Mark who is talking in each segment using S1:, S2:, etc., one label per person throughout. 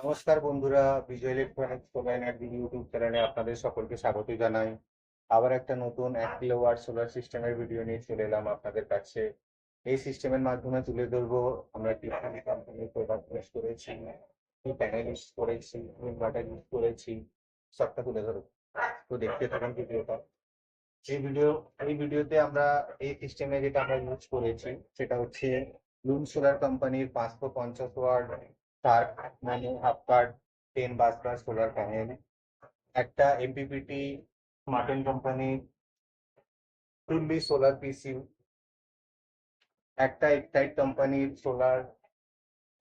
S1: নমস্কার বন্ধুরা, বিজয় electronics mobile YouTube চ্যানেলে আপনাদের সকলকে স্বাগত জানাই। আবার একটা নতুন 1 কিলোওয়াট সোলার সিস্টেমের ভিডিও নিয়ে চলে এলাম আপনাদের কাছে। এই সিস্টেমের মাধ্যমে তুলে ধরবো আমরা কিভাবে কোম্পানির প্রোডাক্ট ইউজ করেছি, কি প্যানেল ইউজ করেছি, ইনভার্টার ইউজ করেছি, সবটা তুলে ধরবো। তো দেখতে থাকুন ভিডিওটা। এই এই ভিডিওতে আমরা এই সিস্টেমে যেটা আমরা ইউজ করেছি সেটা হচ্ছে লুম সোলার কোম্পানির 550 ওয়াট স্টার মানে হাফ কাট 10 বাস সোলার প্যানেল, একটা এমপিপিটি মার্টিন কোম্পানির ফুললি সোলার পিসি, একটা এক্সাইড কোম্পানির সোলার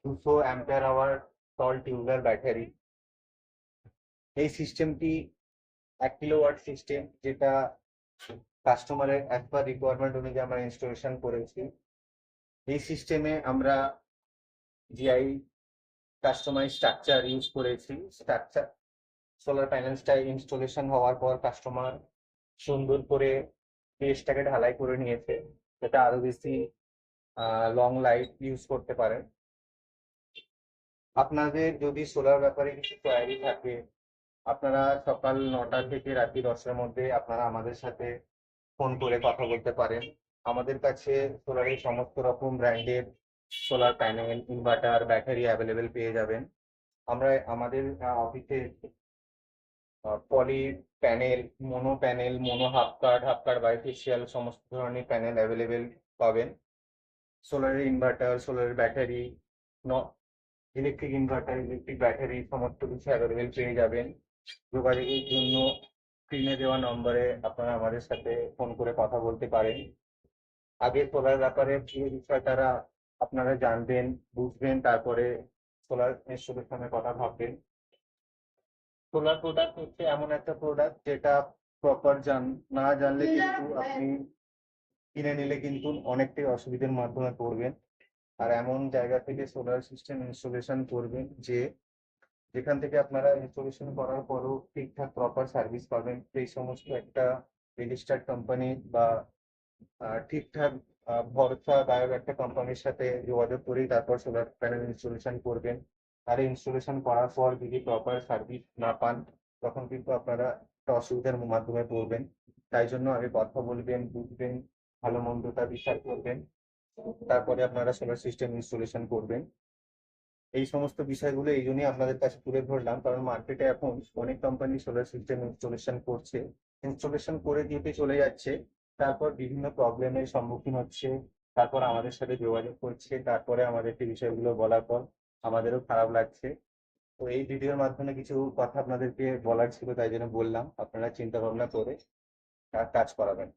S1: 200 অ্যাম্পিয়ার আওয়ার সল টিউবওয়েল ব্যাটারি। এই সিস্টেমটি 1 কিলোওয়াট সিস্টেম, যেটা কাস্টমারের অ্যাজ পার রিকোয়ারমেন্ট অনুযায়ী আমরা ইনস্টলেশন করেছি। এই সিস্টেমে আমরা জিআই কাস্টমাইজ স্ট্রাকচার ইউজ করেছি। স্ট্রাকচার সোলার প্যানেলসটা ইনস্টলেশন হওয়ার পর কাস্টমার সুন্দর করে বেসটাকে ঢালাই করে নিয়েছে, যাতে আরো বেশি লং লাইফ ইউজ করতে পারেন। আপনাদের যদি সোলার ব্যাপারে কিছু কোয়ারি থাকে, আপনারা সকাল 9টা থেকে রাত্রি 10টার মধ্যে আপনারা আমাদের সাথে ফোন করে কথা বলতে পারেন। আমাদের কাছে সোলারের সমস্ত রকম ব্র্যান্ডের solar panel, inverter, battery available পেয়ে যাবেন। আমরা আমাদের অফিসে poly panel, mono half cut bifacial সমস্ত ধরনের প্যানেল অ্যাভেলেবেল পাবেন। সোলারের ইনভার্টার, সোলারের battery, electric inverter, electric battery সমস্ত কিছু অ্যাভেলেবেল পেয়ে যাবেন। যোগাযোগের জন্য স্ক্রিনে দেওয়া নম্বরে আপনারা আমাদের সাথে ফোন করে কথা বলতে পারেন। আগে সোলার ব্যাপারে পুরো বিষয়টারা আপনারা জানবেন, বুঝবেন, তারপরে সোলার ইনস্টলেশনের কথা ভাববেন। সোলার প্রোডাক্ট হচ্ছে এমন একটা প্রোডাক্ট যেটা প্রপার না জানলে কিন্তু আপনি কিনে নিলে কিন্তু অনেকটাই অসুবিধার মাধ্যমে পড়বেন। আর এমন জায়গা থেকে সোলার সিস্টেম ইনস্টলেশন করবেন যেখান থেকে আপনারা ইনস্টলেশন করার পরও ঠিকঠাক প্রপার সার্ভিস পাবেন। সেই সমস্ত একটা রেজিস্টার্ড কোম্পানি বা ঠিকঠাক ভরসাদায়ক একটা কোম্পানির সাথে যোগাযোগ করেই তারপর সোলার প্যানেল ইনস্টলেশন করবেন। আর ইনস্টলেশন করার পর যদি প্রপার সার্ভিস না পান, তখন কিন্তু আপনারা একটা অসুবিধার মাধ্যমে পড়বেন। তাই জন্য আগে কথা বলবেন, বুঝবেন, ভালো মন্দটা বিচার করবেন, তারপরে আপনারা সোলার সিস্টেম ইনস্টলেশন করবেন। এই সমস্ত বিষয়গুলো এই জন্যই আপনাদের কাছে তুলে ধরলাম, কারণ মার্কেটে এখন অনেক কোম্পানি সোলার সিস্টেম ইনস্টলেশন করছে, ইনস্টলেশন করে দিতে চলে যাচ্ছে, তারপর বিভিন্ন প্রবলেমের সম্মুখীন হচ্ছে, তারপর আমাদের সাথে যোগাযোগ করছে, তারপরে আমাদেরকে বিষয়গুলো বলার পর আমাদেরও খারাপ লাগছে। তো এই ভিডিওর মাধ্যমে কিছু কথা আপনাদেরকে বলার ছিল, তাই জন্য বললাম। আপনারা চিন্তা ভাবনা করে কাজ করাবেন।